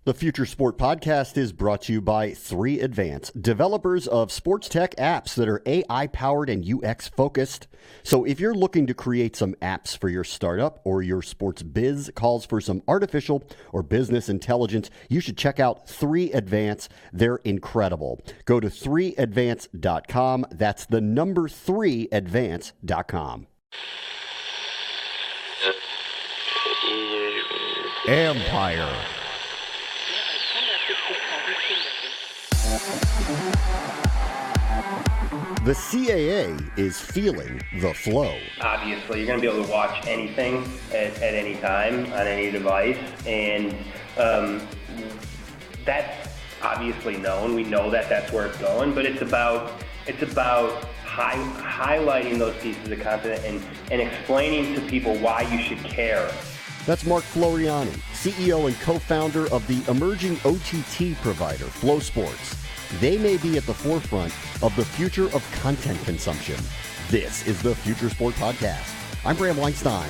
The Future Sport Podcast is brought to you by 3Advance, developers of sports tech apps that are AI-powered and UX-focused. So if you're looking to create some apps for your startup or your sports biz calls for some artificial or business intelligence, you should check out 3Advance. They're incredible. Go to 3advance.com. That's the number 3advance.com. Empire. The CAA is feeling the flow. Obviously, you're going to be able to watch anything at any time on any device, and that's obviously known. We know that that's where it's going, but it's about highlighting those pieces of content and explaining to people why you should care. That's Mark Floreani, CEO and co-founder of the emerging OTT provider, FloSports. They may be at the forefront of the future of content consumption. This is the Future Sport Podcast. I'm Bram Weinstein.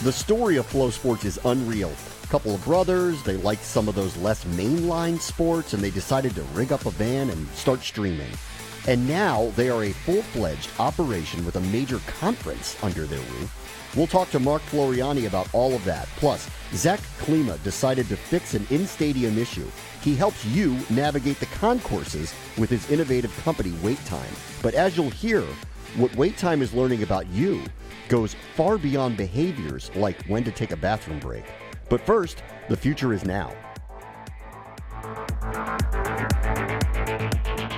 The story of FloSports is unreal. A couple of brothers, they liked some of those less mainline sports, and they decided to rig up a van and start streaming. And now they are a full-fledged operation with a major conference under their roof. We'll talk to Mark Floreani about all of that. Plus, Zach Klima decided to fix an in-stadium issue. He helps you navigate the concourses with his innovative company, WaitTime. But as you'll hear, what WaitTime is learning about you goes far beyond behaviors like when to take a bathroom break. But first, the future is now.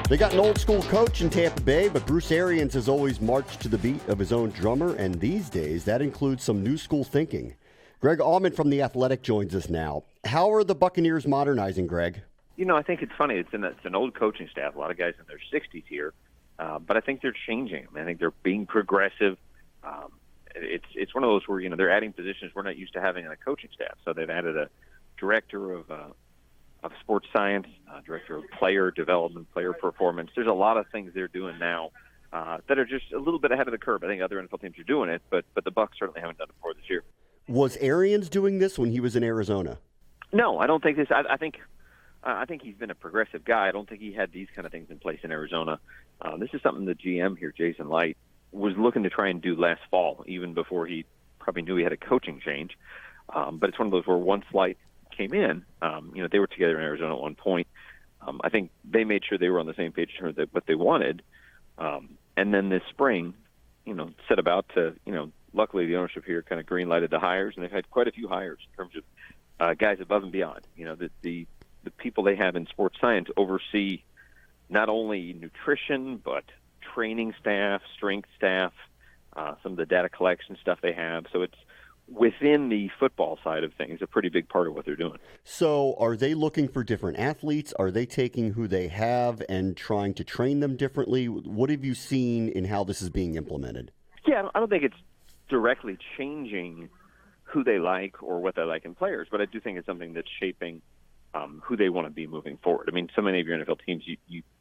They got an old school coach in Tampa Bay, but Bruce Arians has always marched to the beat of his own drummer, and these days that includes some new school thinking. Greg Auman from The Athletic joins us now. How are the Buccaneers modernizing, Greg? You know, I think it's funny. It's an old coaching staff, a lot of guys in their 60s here, but I think they're changing. I think they're being progressive. It's one of those where, they're adding positions we're not used to having on a coaching staff. So they've added a director of sports science, director of player development, player performance. There's a lot of things they're doing now that are just a little bit ahead of the curve. I think other NFL teams are doing it, but the Bucs certainly haven't done it before this year. Was Arians doing this when he was in Arizona? No, I don't think this. I think he's been a progressive guy. I don't think he had these kind of things in place in Arizona. This is something the GM here, Jason Light, was looking to try and do last fall, even before he probably knew he had a coaching change. But it's one of those where once Light came in, they were together in Arizona at one point. I think they made sure they were on the same page in terms of what they wanted. And then this spring, set about to, luckily the ownership here kind of green-lighted the hires, and they've had quite a few hires in terms of guys above and beyond. The people they have in sports science oversee not only nutrition, but training staff, strength staff, some of the data collection stuff they have. So it's within the football side of things, a pretty big part of what they're doing. So are they looking for different athletes? Are they taking who they have and trying to train them differently? What have you seen in how this is being implemented? Yeah, I don't think it's directly changing who they like or what they like in players, but I do think it's something that's shaping who they want to be moving forward. I mean, so many of your NFL teams,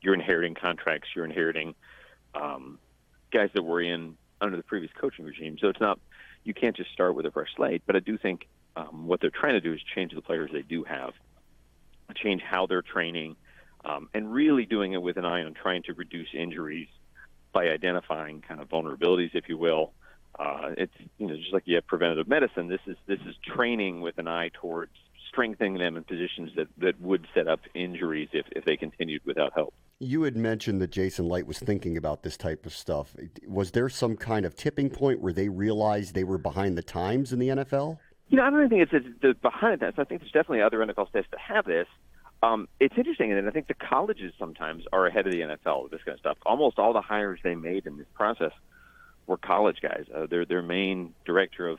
you're inheriting contracts, you're inheriting guys that were in under the previous coaching regime. So it's not, you can't just start with a fresh slate. But I do think what they're trying to do is change the players they do have, change how they're training, and really doing it with an eye on trying to reduce injuries by identifying kind of vulnerabilities, if you will. It's just like you have preventative medicine. This is training with an eye towards strengthening them in positions that would set up injuries if they continued without help. You had mentioned that Jason Light was thinking about this type of stuff. Was there some kind of tipping point where they realized they were behind the times in the NFL? I don't think it's behind that. So I think there's definitely other NFL staffs that have this. It's interesting, and I think the colleges sometimes are ahead of the NFL with this kind of stuff. Almost all the hires they made in this process were college guys. Their main director of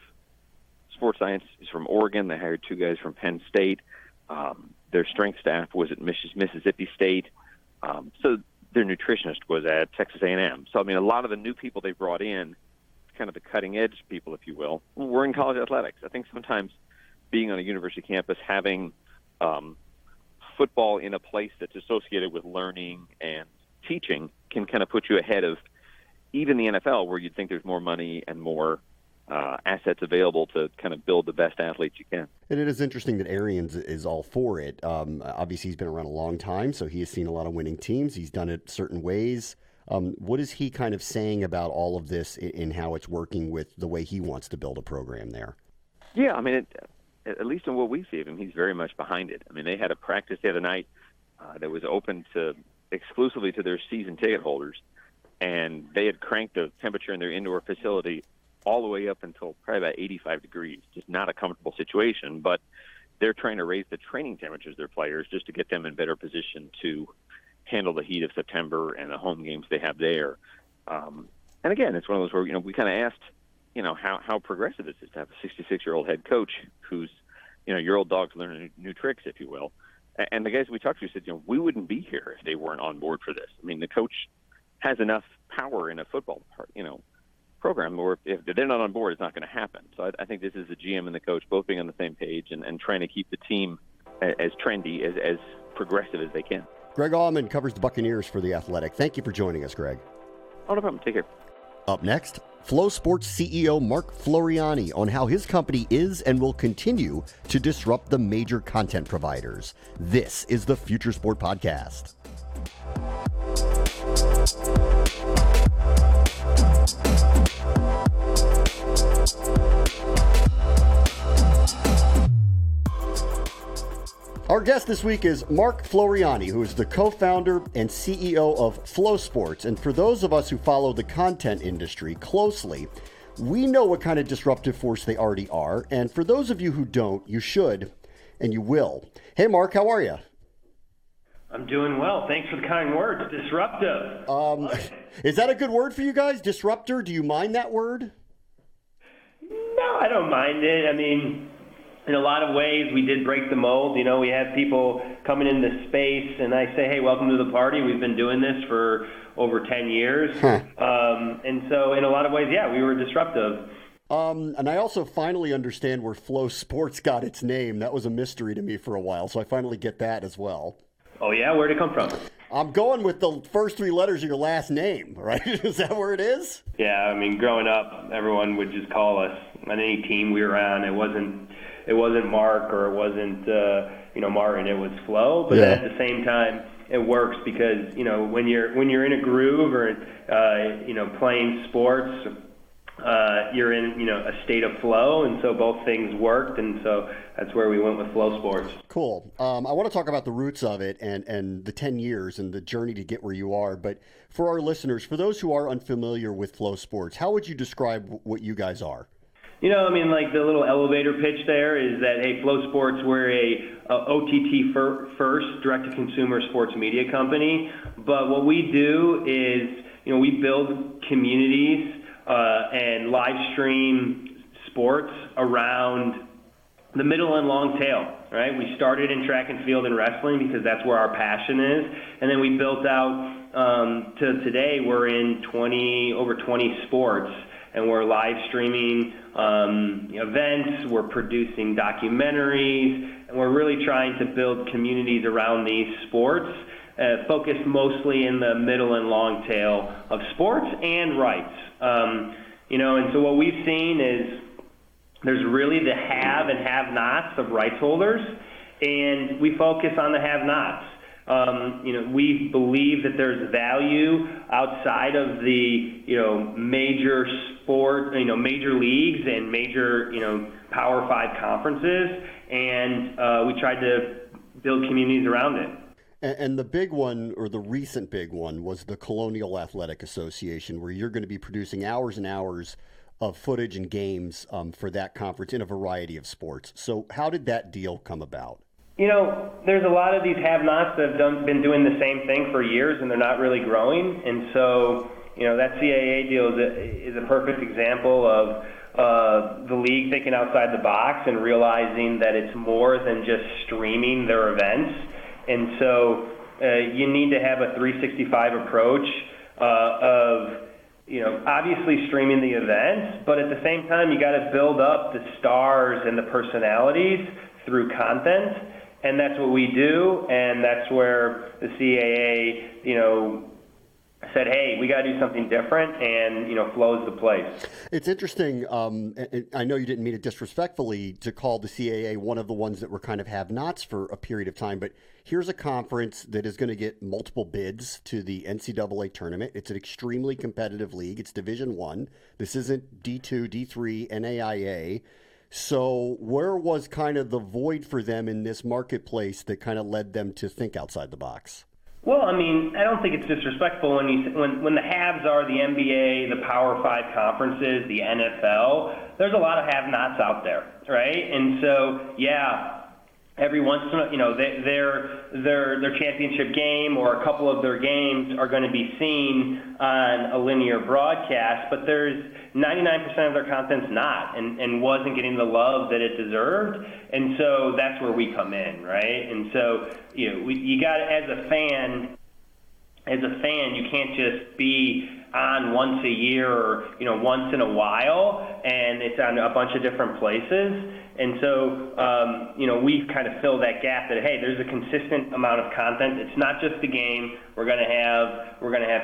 sports science is from Oregon. They hired two guys from Penn State. Their strength staff was at Mississippi State. So their nutritionist was at Texas A&M. So, I mean, a lot of the new people they brought in, kind of the cutting-edge people, if you will, were in college athletics. I think sometimes being on a university campus, having football in a place that's associated with learning and teaching can kind of put you ahead of even the NFL, where you'd think there's more money and more assets available to kind of build the best athletes you can. And it is interesting that Arians is all for it. Obviously, he's been around a long time, so he has seen a lot of winning teams. He's done it certain ways. What is he kind of saying about all of this in how it's working with the way he wants to build a program there? Yeah, I mean, at least in what we see of him, he's very much behind it. I mean, they had a practice the other night that was open exclusively to their season ticket holders, and they had cranked the temperature in their indoor facility all the way up until probably about 85 degrees. Just not a comfortable situation, but they're trying to raise the training temperatures of their players just to get them in better position to handle the heat of September and the home games they have there. And again, it's one of those where, we kind of asked, how progressive this is to have a 66-year-old head coach who's, your old dog's learning new tricks, if you will. And the guys we talked to said, we wouldn't be here if they weren't on board for this. I mean, the coach has enough power in a football, program where if they're not on board, it's not going to happen. So I think this is the GM and the coach both being on the same page and trying to keep the team as trendy, as progressive as they can. Greg Auman covers the Buccaneers for The Athletic. Thank you for joining us, Greg. Oh, no problem. Take care. Up next, FloSports CEO Mark Floriani on how his company is and will continue to disrupt the major content providers. This is the Future Sport Podcast. Our guest this week is Mark Floriani, who is the co-founder and CEO of FloSports. And for those of us who follow the content industry closely, we know what kind of disruptive force they already are. And for those of you who don't, you should, and you will. Hey, Mark, how are you? I'm doing well. Thanks for the kind words. Disruptive. Is that a good word for you guys? Disruptor? Do you mind that word? No, I don't mind it. I mean, in a lot of ways, we did break the mold. We had people coming into space, and I say, hey, welcome to the party. We've been doing this for over 10 years. And so in a lot of ways, yeah, we were disruptive. And I also finally understand where FloSports got its name. That was a mystery to me for a while, so I finally get that as well. Oh, yeah? Where'd it come from? I'm going with the first three letters of your last name, right? Is that where it is? Yeah, I mean, growing up, everyone would just call us on any team we were on. It wasn't Mark or it wasn't Martin. It was Flo. But at the same time, it works because when you're in a groove or playing sports, you're in a state of flow, and so both things worked, and so that's where we went with FloSports. Cool. I want to talk about the roots of it and the 10 years and the journey to get where you are. But for our listeners, for those who are unfamiliar with FloSports, how would you describe what you guys are? Like the little elevator pitch there is that, hey, FloSports, we're a OTT first direct-to-consumer sports media company. But what we do is, we build communities and live stream sports around the middle and long tail, right? We started in track and field and wrestling because that's where our passion is. And then we built out to today, we're in over 20 sports. And we're live streaming events, we're producing documentaries, and we're really trying to build communities around these sports, focused mostly in the middle and long tail of sports and rights. And so what we've seen is there's really the have and have-nots of rights holders, and we focus on the have-nots. We believe that there's value outside of the, major sport, major leagues and major, Power 5 conferences, and we tried to build communities around it. And the big one, or the recent big one, was the Colonial Athletic Association, where you're going to be producing hours and hours of footage and games for that conference in a variety of sports. So how did that deal come about? There's a lot of these have-nots that have been doing the same thing for years, and they're not really growing. And so, that CAA deal is a perfect example of the league thinking outside the box and realizing that it's more than just streaming their events. And so you need to have a 365 approach of, obviously streaming the events, but at the same time, you got to build up the stars and the personalities through content. And that's what we do, and that's where the CAA, said, hey, we got to do something different, and, Flo's the place. It's interesting. And I know you didn't mean it disrespectfully to call the CAA one of the ones that were kind of have-nots for a period of time, but here's a conference that is going to get multiple bids to the NCAA tournament. It's an extremely competitive league. It's Division I. This isn't D2, D3, NAIA. So where was kind of the void for them in this marketplace that kind of led them to think outside the box? Well, I don't think it's disrespectful when the haves are the NBA, the Power 5 conferences, the NFL. There's a lot of have-nots out there, right? And so, every once in a while, their championship game or a couple of their games are going to be seen on a linear broadcast, but there's 99% of their content's not and wasn't getting the love that it deserved. And so that's where we come in, right? And so, you got as a fan, you can't just be on once a year or, once in a while, and it's on a bunch of different places. And so, we kind of fill that gap that, hey, there's a consistent amount of content. It's not just the game. We're going to have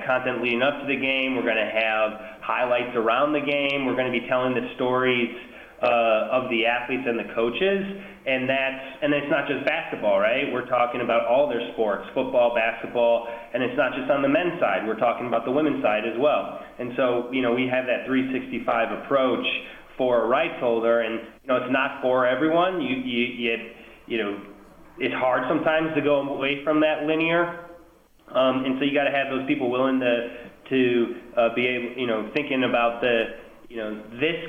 content leading up to the game. We're going to have highlights around the game. We're going to be telling the stories of the athletes and the coaches. And it's not just basketball, right? We're talking about all their sports, football, basketball, and it's not just on the men's side. We're talking about the women's side as well. And so, we have that 365 approach for a rights holder, and it's not for everyone. It's hard sometimes to go away from that linear, and so you got to have those people willing to be able, thinking about this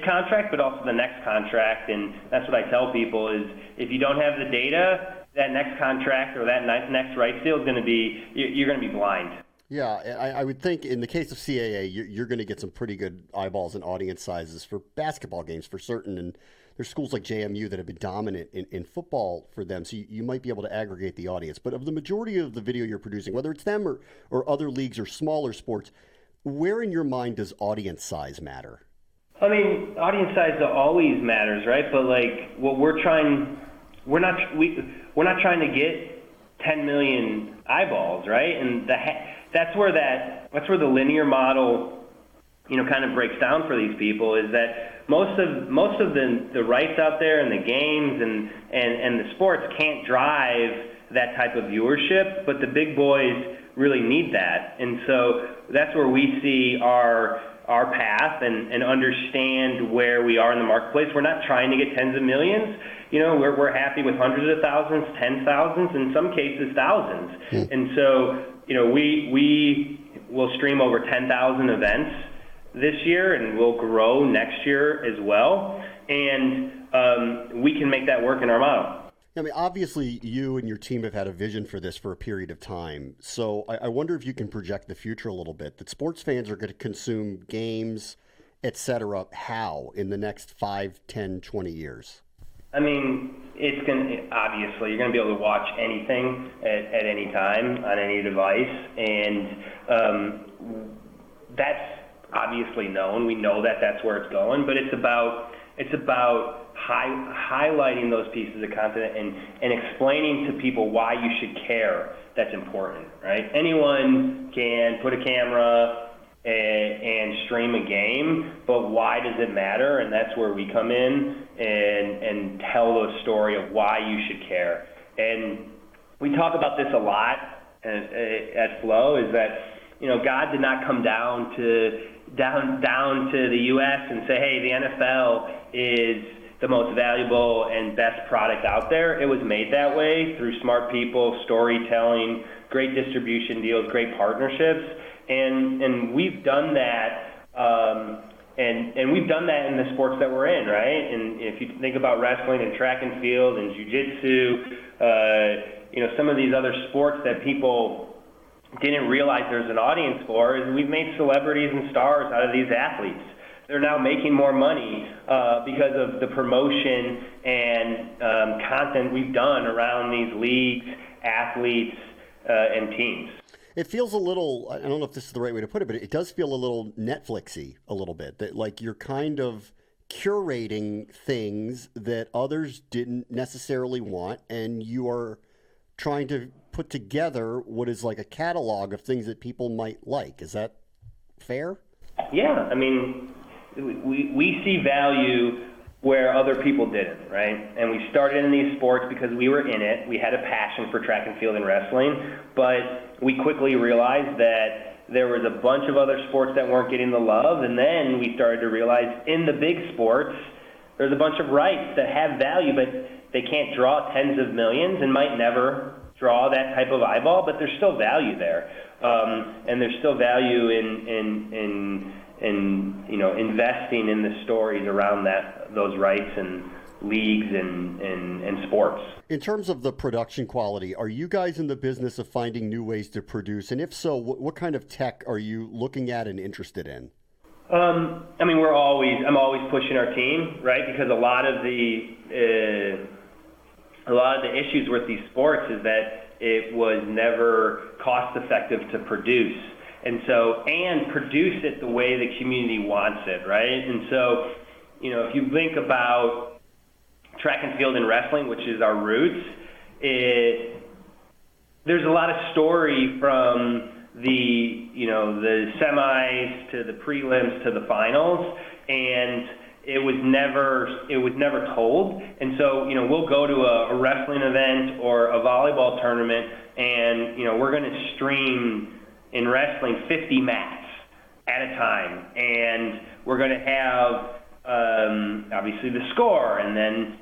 contract, but also the next contract. And that's what I tell people is if you don't have the data, that next contract or that next rights deal is going to be you're going to be blind. Yeah, I would think in the case of CAA, you're going to get some pretty good eyeballs and audience sizes for basketball games for certain. And there's schools like JMU that have been dominant in football for them. So you might be able to aggregate the audience. But of the majority of the video you're producing, whether it's them or other leagues or smaller sports, where in your mind does audience size matter? Audience size always matters, right? But what we're not trying to get 10 million eyeballs, right? And that's where the linear model, kind of breaks down for these people, is that most of the rights out there and the games and the sports can't drive that type of viewership, but the big boys really need that. And so that's where we see our path and understand where we are in the marketplace. We're not trying to get tens of millions. We're happy with hundreds of thousands, 10,000s, in some cases thousands. And so, we will stream over 10,000 events this year, and we'll grow next year as well. And we can make that work in our model. Obviously, you and your team have had a vision for this for a period of time. So I wonder if you can project the future a little bit, that sports fans are going to consume games, et cetera, how in the next 5, 10, 20 years? It's obviously, you're going to be able to watch anything at any time on any device. And that's obviously known. We know that that's where it's going, but it's about highlighting those pieces of content and explaining to people why you should care. That's important, right? Anyone can put a camera and stream a game, but why does it matter? And that's where we come in and tell the story of why you should care. And we talk about this a lot at Flo, is that God did not come down to the U.S. and say, hey, the NFL is the most valuable and best product out there. It was made that way through smart people, storytelling, great distribution deals, great partnerships, and we've done that. And we've done that in the sports that we're in, right? And if you think about wrestling and track and field and jiu-jitsu, some of these other sports that people didn't realize there's an audience for, is we've made celebrities and stars out of these athletes. They're now making more money because of the promotion and content we've done around these leagues, athletes, and teams. It feels a little, I don't know if this is the right way to put it, but it does feel a little Netflix-y a little bit, that like you're kind of curating things that others didn't necessarily want, and you are trying to put together what is like a catalog of things that people might like. Is that fair? Yeah, I mean, we see value where other people didn't, right? And we started in these sports because we were in it. We had a passion for track and field and wrestling, but we quickly realized that there was a bunch of other sports that weren't getting the love, and then we started to realize in the big sports, there's a bunch of rights that have value, but they can't draw tens of millions and might never draw that type of eyeball, but there's still value there. And there's still value in investing in the stories around those rights and leagues and sports. In terms of the production quality, are you guys in the business of finding new ways to produce? And if so, what kind of tech are you looking at and interested in? I mean, I'm always pushing our team, right? Because a lot of the issues with these sports is that it was never cost effective to produce. And produce it the way the community wants it, right? And so, if you think about track and field and wrestling, which is our roots, there's a lot of story from the semis to the prelims to the finals, and it was never told. And so, we'll go to a wrestling event or a volleyball tournament, and, we're going to stream in wrestling 50 mats at a time. And we're going to have, obviously the score. And then,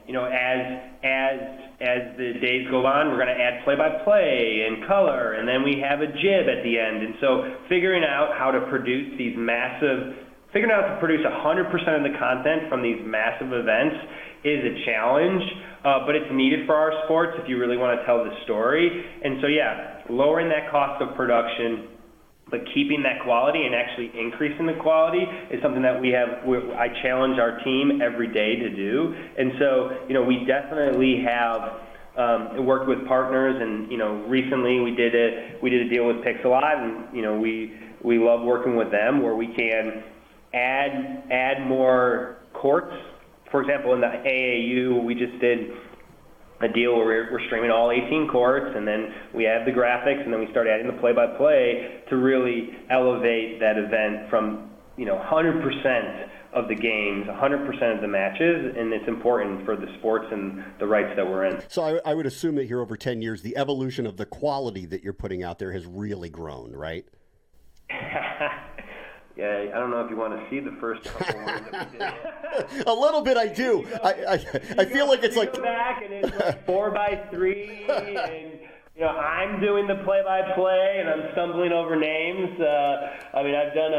as the days go on, we're going to add play-by-play and color. And then we have a jib at the end. And so figuring out how to produce 100% of the content from these massive events is a challenge, but it's needed for our sports if you really want to tell the story. And so, lowering that cost of production, but keeping that quality and actually increasing the quality is something that I challenge our team every day to do. And so, we definitely have worked with partners, and, recently we did a deal with Pixelot, and, we love working with them where we can add more courts. For example, in the AAU, we just did a deal where we're streaming all 18 courts, and then we add the graphics, and then we start adding the play-by-play to really elevate that event from 100% of the games, 100% of the matches, and it's important for the sports and the rights that we're in. So I would assume that here over 10 years, the evolution of the quality that you're putting out there has really grown, right? Yeah, I don't know if you want to see the first couple ones that we did. A little bit, I do. I feel like it's like go back and it's like 4x3, and I'm doing the play-by-play, and I'm stumbling over names. I mean, I've done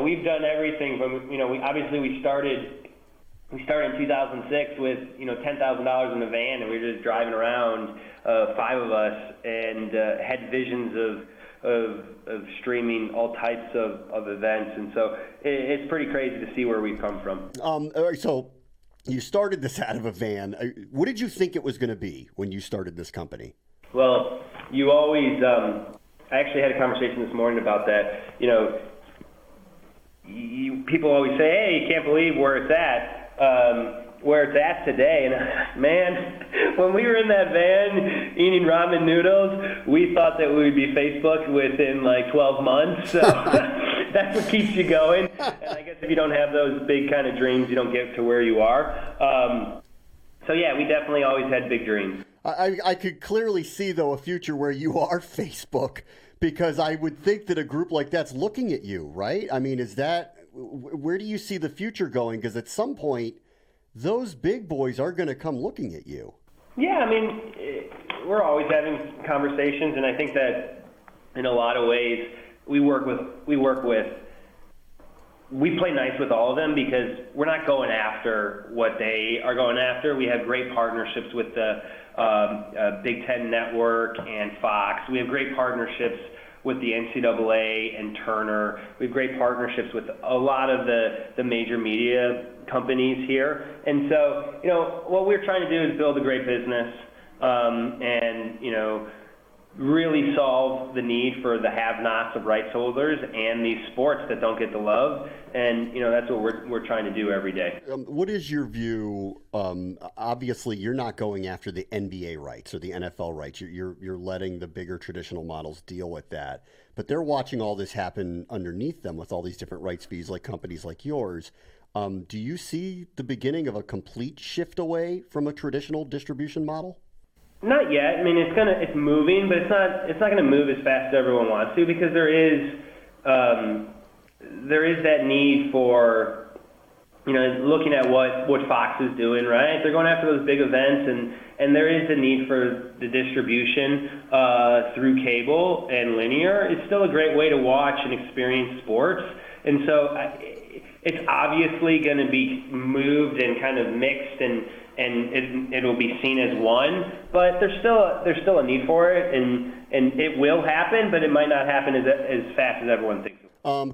we've done everything from we started in 2006 with $10,000 in the van, and we were just driving around, 5 of us, and had visions of streaming all types of events. And so it's pretty crazy to see where we've come from. All right, so you started this out of a van. What did you think it was going to be when you started this company? Well, you always, I actually had a conversation this morning about that. People always say, hey, you can't believe where it's at today. And man, when we were in that van eating ramen noodles, we thought that we would be Facebook within like 12 months. So that's what keeps you going. And I guess if you don't have those big kind of dreams, you don't get to where you are. So yeah, we definitely always had big dreams. I could clearly see, though, a future where you are Facebook, because I would think that a group like that's looking at you, right? I mean, where do you see the future going? Because at some point, those big boys are going to come looking at you. Yeah, I mean, we're always having conversations, and I think that in a lot of ways we play nice with all of them because we're not going after what they are going after. We have great partnerships with the Big Ten Network and Fox. We have great partnerships with the NCAA and Turner. We have great partnerships with a lot of the major media companies here. And so, what we're trying to do is build a great business. And, really solve the need for the have-nots of rights holders and these sports that don't get the love. And, that's what we're trying to do every day. What is your view? Obviously, you're not going after the NBA rights or the NFL rights. You're letting the bigger traditional models deal with that. But they're watching all this happen underneath them with all these different rights fees, like companies like yours. Do you see the beginning of a complete shift away from a traditional distribution model? Not yet. I mean, it's moving, but it's not going to move as fast as everyone wants to, because there is that need for, looking at what Fox is doing, right? They're going after those big events, and there is a need for the distribution through cable and linear. It's still a great way to watch and experience sports, and so it's obviously going to be moved and kind of mixed and it'll be seen as one, but there's still a need for it, and it will happen, but it might not happen as fast as everyone thinks.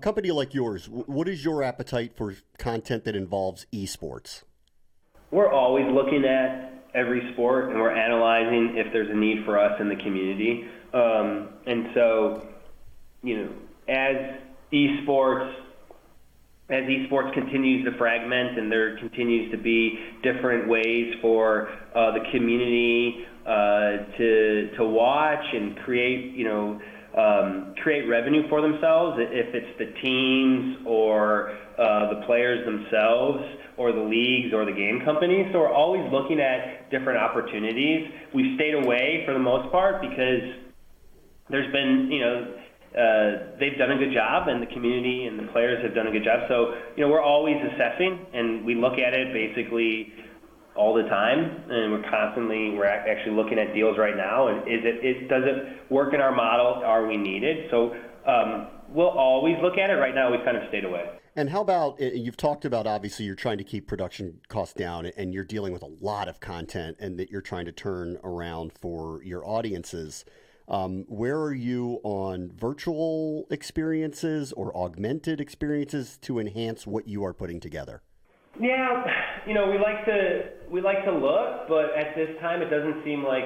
Company like yours, what is your appetite for content that involves esports? We're always looking at every sport, and we're analyzing if there's a need for us in the community. And so, as esports continues to fragment, and there continues to be different ways for the community to watch and create revenue for themselves, if it's the teams or the players themselves or the leagues or the game companies. So we're always looking at different opportunities. We've stayed away for the most part because there's been, they've done a good job, and the community and the players have done a good job. So, we're always assessing, and we look at it basically all the time, and we're actually looking at deals right now. And does it work in our model? Are we needed? So we'll always look at it. Right now, we've kind of stayed away. And how about, you've talked about, obviously, you're trying to keep production costs down, and you're dealing with a lot of content, and that you're trying to turn around for your audiences. Where are you on virtual experiences or augmented experiences to enhance what you are putting together? Yeah, we like to look, but at this time it doesn't seem like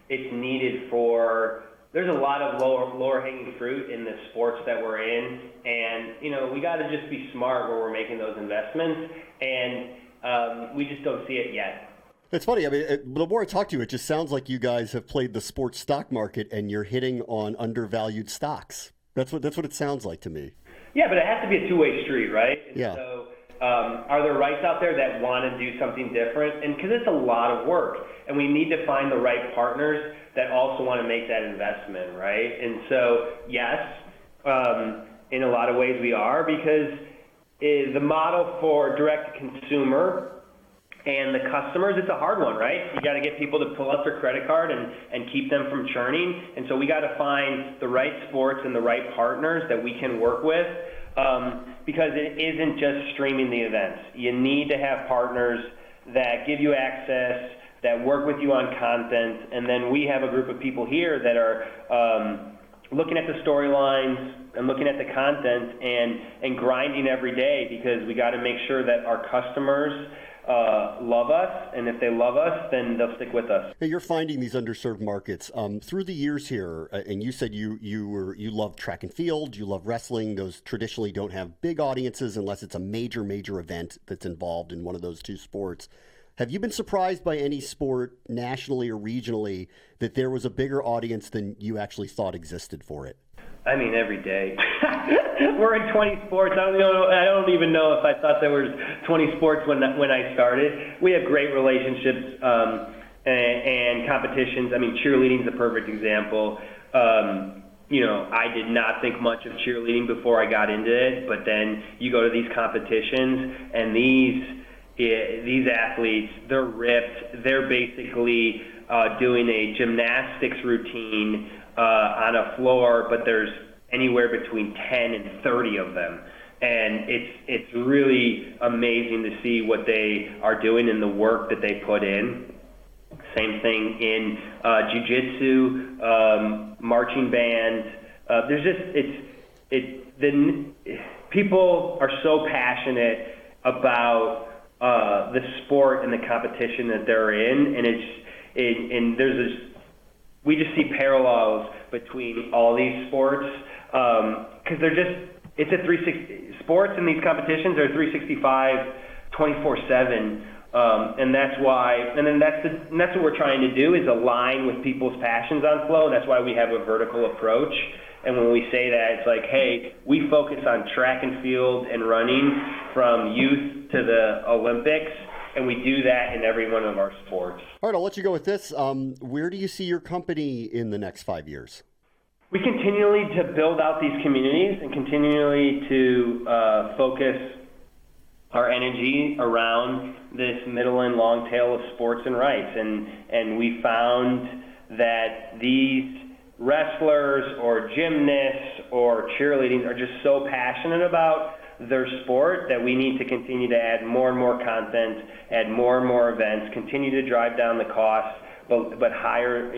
it's needed for. There's a lot of lower hanging fruit in the sports that we're in, and we got to just be smart where we're making those investments, and we just don't see it yet. It's funny. I mean, the more I talk to you, it just sounds like you guys have played the sports stock market, and you're hitting on undervalued stocks. That's what it sounds like to me. Yeah, but it has to be a two-way street, right? And yeah. So, are there rights out there that want to do something different? And because it's a lot of work, and we need to find the right partners that also want to make that investment, right? And so, yes, in a lot of ways we are, because the model for direct-to-consumer and the customers, it's a hard one, right? You got to get people to pull out their credit card and keep them from churning. And so we got to find the right sports and the right partners that we can work with, because it isn't just streaming the events. You need to have partners that give you access, that work with you on content, and then we have a group of people here that are looking at the storylines and looking at the content and grinding every day, because we got to make sure that our customers love us, and if they love us, then they'll stick with us. Hey, you're finding these underserved markets through the years here, and you said you love track and field, you love wrestling. Those traditionally don't have big audiences unless it's a major event that's involved in one of those two sports. Have you been surprised by any sport nationally or regionally that there was a bigger audience than you actually thought existed for it? I mean, every day. We're in 20 sports. I don't even know if I thought there was 20 sports when I started. We have great relationships and competitions. I mean, cheerleading is a perfect example. I did not think much of cheerleading before I got into it, but then you go to these competitions, and these athletes, they're ripped. They're basically doing a gymnastics routine on a floor, but there's anywhere between 10 and 30 of them. And it's really amazing to see what they are doing and the work that they put in. Same thing in jiu-jitsu, marching band. People are so passionate about the sport and the competition that they're in, and there's we just see parallels between all these sports because it's a 360 sports in these competitions are 365 24/7. And that's why, and then that's what we're trying to do is align with people's passions on flow. That's why we have a vertical approach. And when we say that, it's like, hey, we focus on track and field and running from youth to the Olympics, and we do that in every one of our sports. All right, I'll let you go with this. Where do you see your company in the next 5 years? We continually to build out these communities and continually to focus our energy around this middle and long tail of sports and rights. And we found that these wrestlers or gymnasts or cheerleading are just so passionate about their sport that we need to continue to add more and more content, add more and more events, continue to drive down the costs, but higher,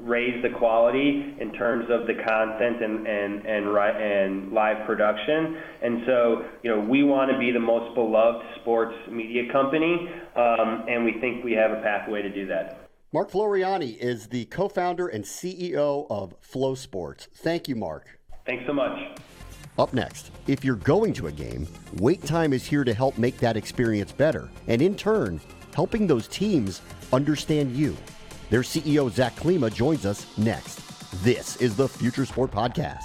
raise the quality in terms of the content and live production. And so, we want to be the most beloved sports media company, and we think we have a pathway to do that. Mark Floriani is the co-founder and CEO of FloSports. Thank you, Mark. Thanks so much. Up next, if you're going to a game, WaitTime is here to help make that experience better, and in turn, helping those teams understand you. Their CEO, Zach Klima, joins us next. This is the Future Sport Podcast.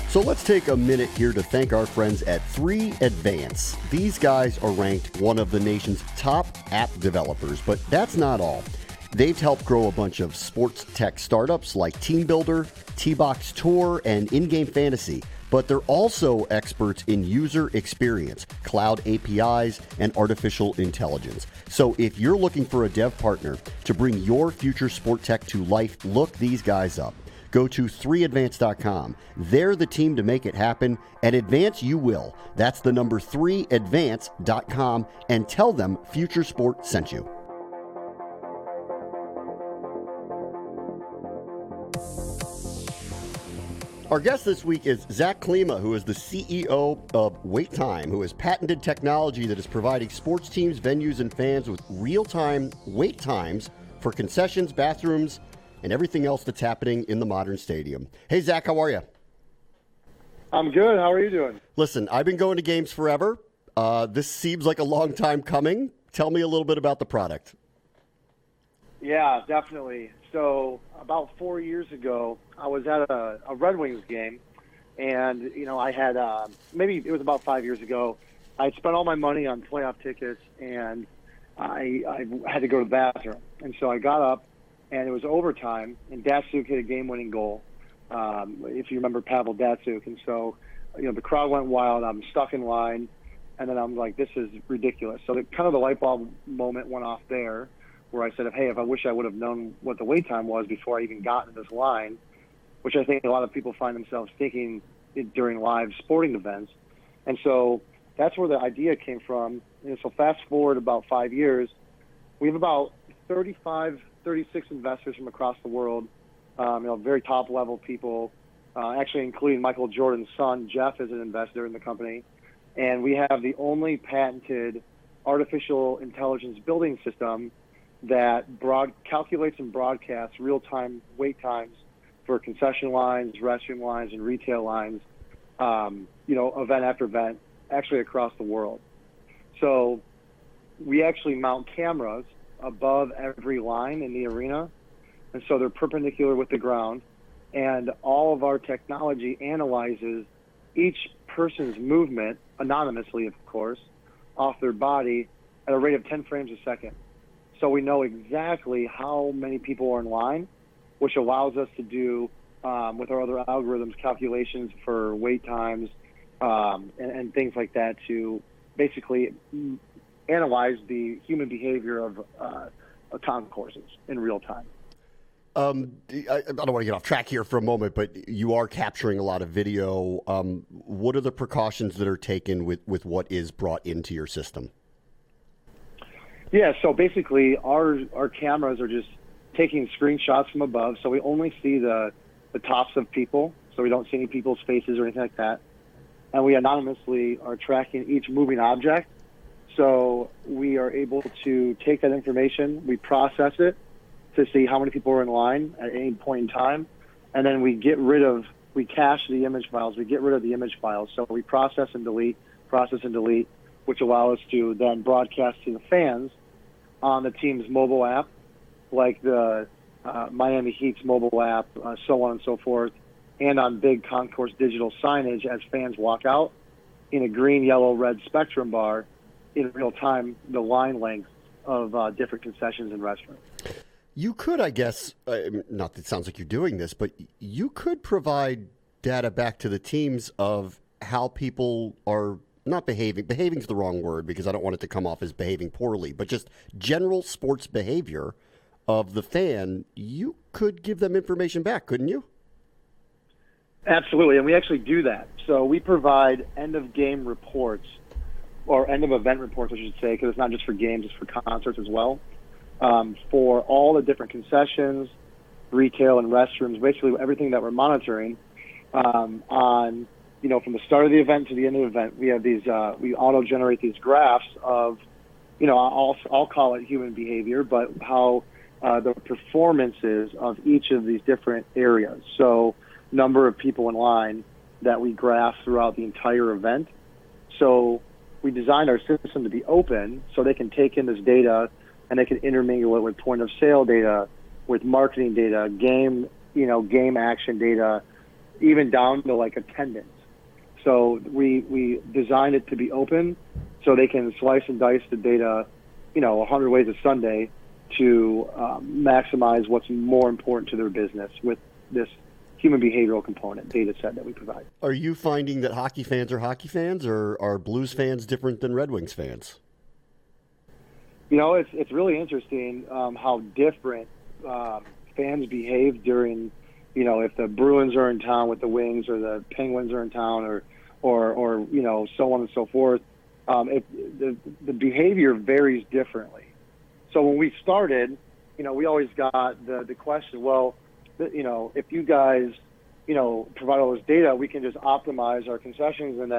So let's take a minute here to thank our friends at 3Advance. These guys are ranked one of the nation's top app developers, but that's not all. They've helped grow a bunch of sports tech startups like Team Builder, T-Box Tour, and in-game fantasy, but they're also experts in user experience, cloud APIs, and artificial intelligence. So if you're looking for a dev partner to bring your future sport tech to life, look these guys up. Go to 3advance.com. They're the team to make it happen, and advance you will. That's the number 3advance.com, and tell them Future Sport sent you. Our guest this week is Zach Klima, who is the CEO of WaitTime, who has patented technology that is providing sports teams, venues, and fans with real-time wait times for concessions, bathrooms, and everything else that's happening in the modern stadium. Hey, Zach, how are you? I'm good. How are you doing? Listen, I've been going to games forever. This seems like a long time coming. Tell me a little bit about the product. Yeah, definitely. So about 4 years ago, I was at a Red Wings game, and, I had, maybe it was about 5 years ago, I had spent all my money on playoff tickets, and I had to go to the bathroom. And so I got up, and it was overtime, and Datsuk hit a game-winning goal, if you remember Pavel Datsuk. And so, the crowd went wild. I'm stuck in line, and then I'm like, this is ridiculous. So the light bulb moment went off there, where I said, hey, if I wish I would have known what the wait time was before I even got into this line, which I think a lot of people find themselves thinking during live sporting events. And so that's where the idea came from. And so fast forward about 5 years, we have about 36 investors from across the world, very top-level people, actually including Michael Jordan's son, Jeff, is an investor in the company. And we have the only patented artificial intelligence building system that calculates and broadcasts real-time wait times for concession lines, restroom lines, and retail lines, event after event, actually across the world. So we actually mount cameras above every line in the arena, and so they're perpendicular with the ground, and all of our technology analyzes each person's movement, anonymously of course, off their body at a rate of 10 frames a second. So we know exactly how many people are in line, which allows us to do, with our other algorithms, calculations for wait times and things like that to basically analyze the human behavior of concourses in real time. I don't want to get off track here for a moment, but you are capturing a lot of video. What are the precautions that are taken with what is brought into your system? Yeah, so basically our cameras are just taking screenshots from above, so we only see the tops of people, so we don't see any people's faces or anything like that. And we anonymously are tracking each moving object, so we are able to take that information, we process it to see how many people are in line at any point in time, and then we cache the image files, we get rid of the image files, so we process and delete, which allow us to then broadcast to the fans on the team's mobile app, like the Miami Heat's mobile app, so on and so forth, and on big concourse digital signage as fans walk out in a green, yellow, red spectrum bar in real time, the line length of different concessions and restaurants. You could, I guess, not that it sounds like you're doing this, but you could provide data back to the teams of how people are not behaving. Behaving is the wrong word because I don't want it to come off as behaving poorly, but just general sports behavior of the fan. You could give them information back, couldn't you? Absolutely, and we actually do that. So we provide end-of-game reports, or end-of-event reports, I should say, because it's not just for games, it's for concerts as well, for all the different concessions, retail, and restrooms, basically everything that we're monitoring on, from the start of the event to the end of the event. We have these, we auto-generate these graphs of, I'll call it human behavior, but how the performances of each of these different areas. So number of people in line that we graph throughout the entire event. So we designed our system to be open so they can take in this data and they can intermingle it with point of sale data, with marketing data, game action data, even down to like attendance. So we designed it to be open so they can slice and dice the data, 100 ways a Sunday to maximize what's more important to their business with this human behavioral component data set that we provide. Are you finding that hockey fans are hockey fans, or are Blues fans different than Red Wings fans? It's really interesting how different fans behave during, if the Bruins are in town with the Wings or the Penguins are in town or so on and so forth. The behavior varies differently. So when we started, we always got the question, well, if you guys, provide all this data, we can just optimize our concessions and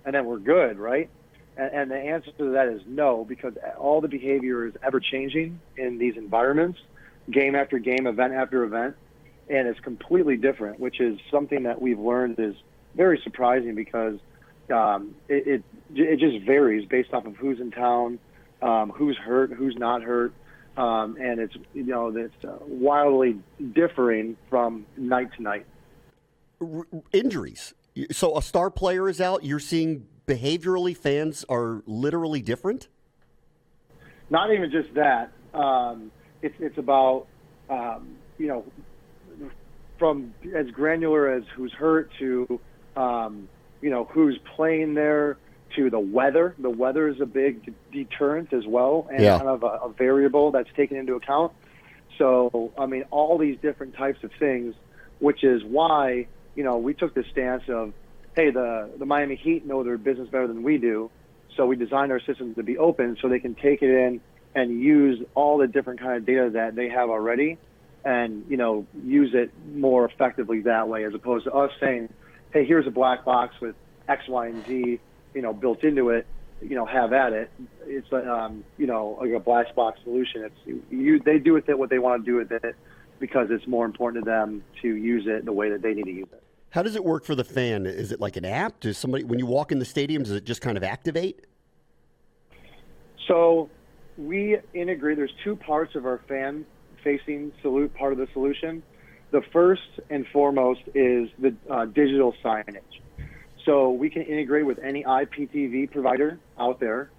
then we're good, right? And the answer to that is no, because all the behavior is ever changing in these environments, game after game, event after event, and it's completely different, which is something that we've learned is very surprising because it just varies based off of who's in town, who's hurt, who's not hurt. And it's wildly differing from night to night. Injuries. So a star player is out. You're seeing behaviorally fans are literally different. Not even just that. It's about from as granular as who's hurt to who's playing there to the weather. The weather is a big deterrent as well, and kind of a variable that's taken into account. So, all these different types of things, which is why, we took the stance of, hey, the Miami Heat know their business better than we do, so we designed our systems to be open so they can take it in and use all the different kind of data that they have already and, use it more effectively that way, as opposed to us saying, hey, here's a black box with X, Y, and Z, built into it, have at it. It's like a black box solution. They do with it what they want to do with it because it's more important to them to use it the way that they need to use it. How does it work for the fan? Is it like an app? Does somebody, when you walk in the stadium, does it just kind of activate? So we integrate, there's two parts of our fan-facing part of the solution. The first and foremost is the digital signage. So we can integrate with any IPTV provider out there.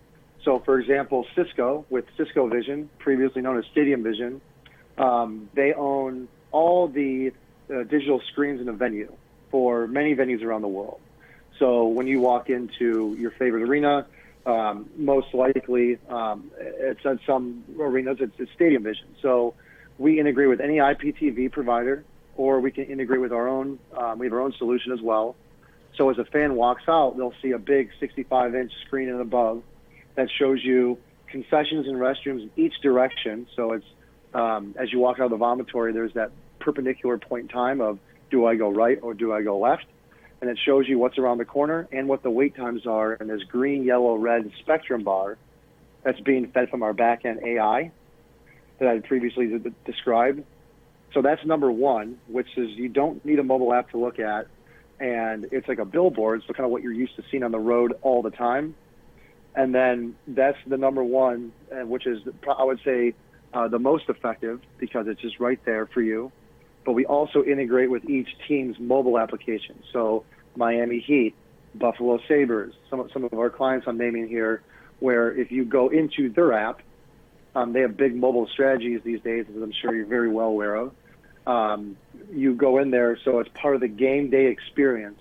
So, for example, Cisco, with Cisco Vision, previously known as Stadium Vision, they own all the digital screens in a venue for many venues around the world. So when you walk into your favorite arena, most likely it's at some arenas, it's Stadium Vision. So we integrate with any IPTV provider, or we can integrate with our own, we have our own solution as well. So as a fan walks out, they'll see a big 65-inch screen and above that shows you concessions and restrooms in each direction. So it's as you walk out of the vomitory, there's that perpendicular point in time of, do I go right or do I go left? And it shows you what's around the corner and what the wait times are in this green, yellow, red spectrum bar that's being fed from our back-end AI that I previously described. So that's number one, which is you don't need a mobile app to look at, and it's like a billboard, so kind of what you're used to seeing on the road all the time. And then that's the number one, which is, I would say, the most effective because it's just right there for you. But we also integrate with each team's mobile application. So Miami Heat, Buffalo Sabres, some of our clients I'm naming here, where if you go into their app, they have big mobile strategies these days, as I'm sure you're very well aware of. You go in there, so it's part of the game day experience.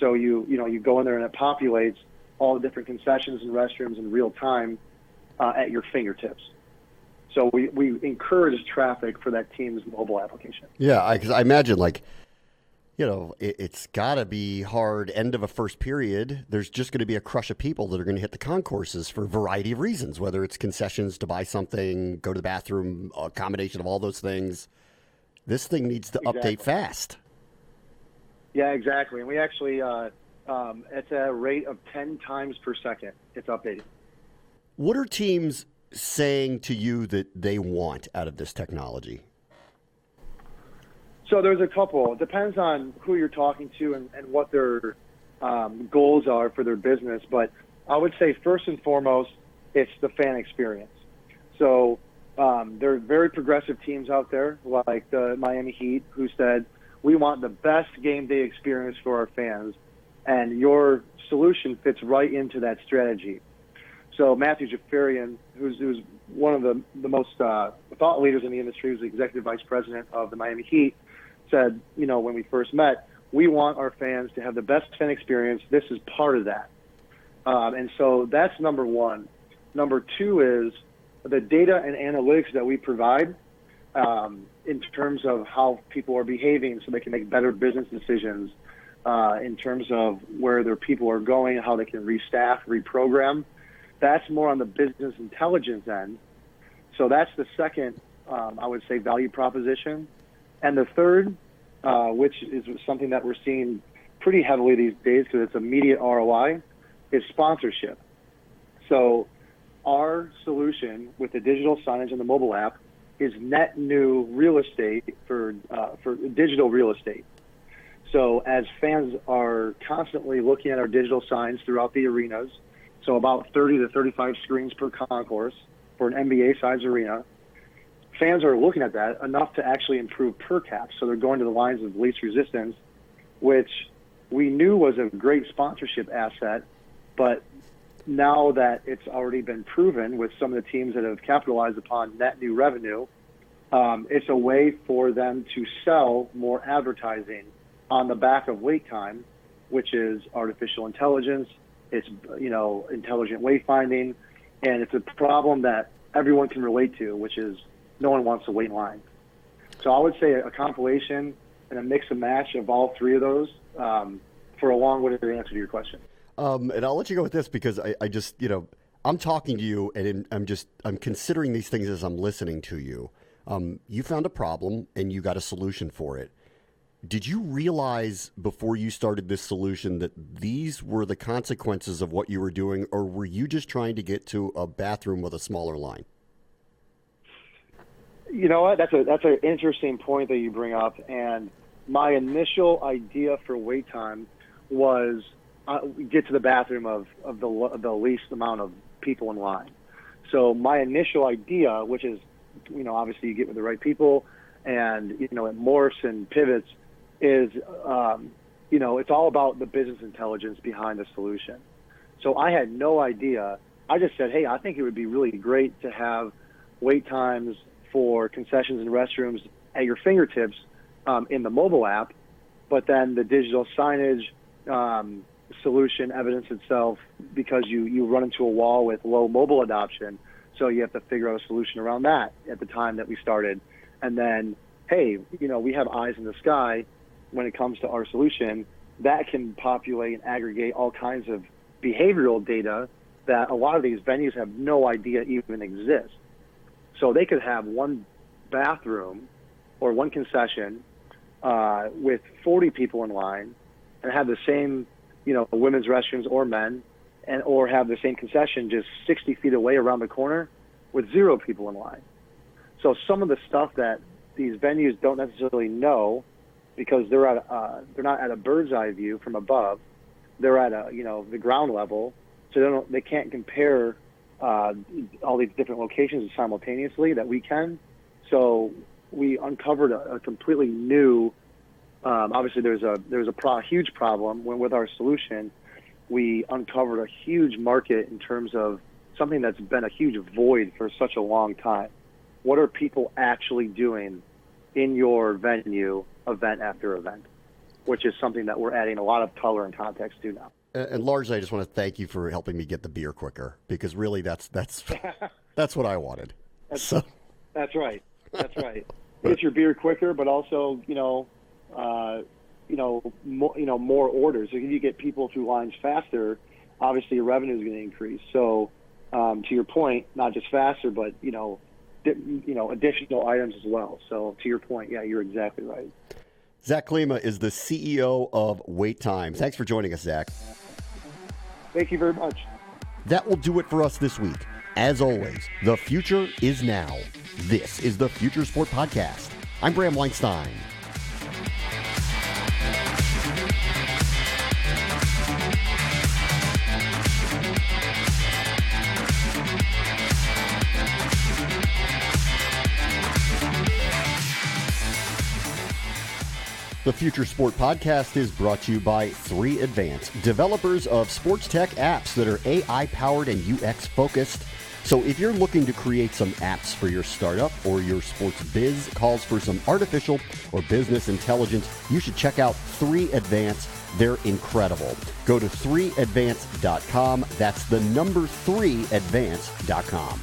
So you go in there and it populates all the different concessions and restrooms in real time at your fingertips. So we encourage traffic for that team's mobile application. Yeah, because I imagine, it's got to be hard. End of a first period, there's just going to be a crush of people that are going to hit the concourses for a variety of reasons, whether it's concessions to buy something, go to the bathroom, a combination of all those things. This thing needs to update fast. Yeah, exactly. And we actually, it's at a rate of 10 times per second. It's updating. What are teams saying to you that they want out of this technology? So there's a couple. It depends on who you're talking to and what their goals are for their business. But I would say first and foremost, it's the fan experience. So there are very progressive teams out there like the Miami Heat who said, we want the best game day experience for our fans. And your solution fits right into that strategy. So Matthew Jaffarian, who's one of the most thought leaders in the industry, who's the executive vice president of the Miami Heat, said, when we first met, we want our fans to have the best fan experience. This is part of that. And so that's number one. Number two is the data and analytics that we provide in terms of how people are behaving so they can make better business decisions in terms of where their people are going, how they can restaff, reprogram. That's more on the business intelligence end. So that's the second, I would say, value proposition. And the third, which is something that we're seeing pretty heavily these days because it's immediate ROI, is sponsorship. So our solution with the digital signage and the mobile app is net new real estate for digital real estate. So as fans are constantly looking at our digital signs throughout the arenas, so about 30 to 35 screens per concourse for an NBA-size arena, fans are looking at that enough to actually improve per caps. So they're going to the lines of least resistance, which we knew was a great sponsorship asset, but now that it's already been proven with some of the teams that have capitalized upon net new revenue, it's a way for them to sell more advertising on the back of WaitTime, which is artificial intelligence. It's, intelligent wayfinding, and it's a problem that everyone can relate to, which is no one wants to wait in line. So I would say a compilation and a mix and match of all three of those for a long-winded answer to your question. And I'll let you go with this because I just, I'm talking to you and I'm considering these things as I'm listening to you. You found a problem and you got a solution for it. Did you realize before you started this solution that these were the consequences of what you were doing, or were you just trying to get to a bathroom with a smaller line? You know what? That's an interesting point that you bring up. And my initial idea for WaitTime was get to the bathroom of the least amount of people in line. So my initial idea, which is, obviously you get with the right people and, it morphs and pivots, is, it's all about the business intelligence behind the solution. So I had no idea. I just said, hey, I think it would be really great to have wait times for concessions and restrooms at your fingertips in the mobile app, but then the digital signage solution evidence itself because you run into a wall with low mobile adoption, so you have to figure out a solution around that at the time that we started. And then, hey, we have eyes in the sky when it comes to our solution that can populate and aggregate all kinds of behavioral data that a lot of these venues have no idea even exist. So they could have one bathroom or one concession with 40 people in line and have the same, women's restrooms or men, or have the same concession just 60 feet away around the corner with 0 people in line. So some of the stuff that these venues don't necessarily know, because they're not at a bird's eye view from above, they're at the ground level, so they can't compare all these different locations simultaneously that we can. So we uncovered a completely new. Obviously, there's a huge problem with our solution. We uncovered a huge market in terms of something that's been a huge void for such a long time. What are people actually doing in your venue, event after event? Which is something that we're adding a lot of color and context to now. And largely, I just want to thank you for helping me get the beer quicker, because really that's what I wanted. That's right. That's right. Get your beer quicker, but also more orders. If you get people through lines faster, obviously your revenue is going to increase. So to your point, not just faster, but additional items as well. So to your point, yeah, you're exactly right. Zach Klima is the CEO of WaitTime. Thanks for joining us, Zach. Thank you very much. That will do it for us this week. As always, the future is now. This is the Future Sport Podcast. I'm Bram Weinstein. The Future Sport Podcast is brought to you by 3 Advance, developers of sports tech apps that are AI-powered and UX-focused. So if you're looking to create some apps for your startup or your sports biz calls for some artificial or business intelligence, you should check out 3 Advance. They're incredible. Go to 3advance.com. That's the number 3advance.com.